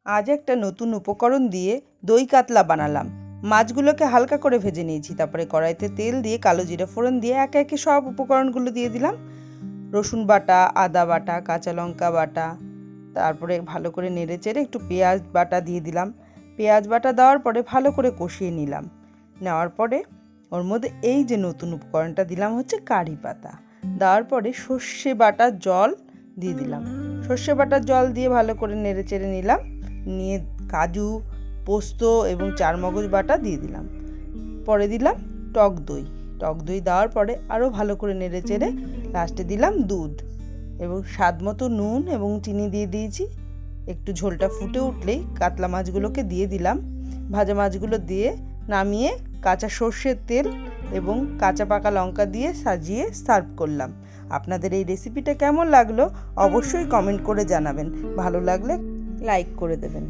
আজ একটা নতুন উপকরণ দিয়ে দই কাতলা বানালাম। মাছগুলোকে হালকা করে ভেজে নিয়েছি, তারপরে কড়াইতে তেল দিয়ে কালো জিরে ফোড়ন দিয়ে একে একে সব উপকরণগুলো দিয়ে দিলাম। রসুন বাটা, আদা বাটা, কাঁচা লঙ্কা বাটা, তারপরে ভালো করে নেড়ে চেড়ে একটু পেঁয়াজ বাটা দিয়ে দিলাম। পেঁয়াজ বাটা দেওয়ার পরে ভালো করে কষিয়ে নিলাম। নেওয়ার পরে ওর মধ্যে এই যে নতুন উপকরণটা দিলাম হচ্ছে কারি পাতা। দেওয়ার পরে সর্ষে বাটার জল দিয়ে দিলাম। সর্ষে বাটার জল দিয়ে ভালো করে নেড়ে চেড়ে নিলাম। নিয়ে কাজু, পোস্ত এবং চারমগজ বাটা দিয়ে দিলাম। পরে দিলাম টক দই। টক দই দেওয়ার পরে আরও ভালো করে নেড়ে চেড়ে লাস্টে দিলাম দুধ এবং স্বাদ মতো নুন এবং চিনি দিয়ে দিয়েছি। একটু ঝোলটা ফুটে উঠলেই কাতলা মাছগুলোকে দিয়ে দিলাম। ভাজা মাছগুলো দিয়ে নামিয়ে কাঁচা সর্ষের তেল এবং কাঁচা পাকা লঙ্কা দিয়ে সাজিয়ে সার্ভ করলাম। আপনাদের এই রেসিপিটা কেমন লাগলো অবশ্যই কমেন্ট করে জানাবেন। ভালো লাগলে লাইক করে দেবেন।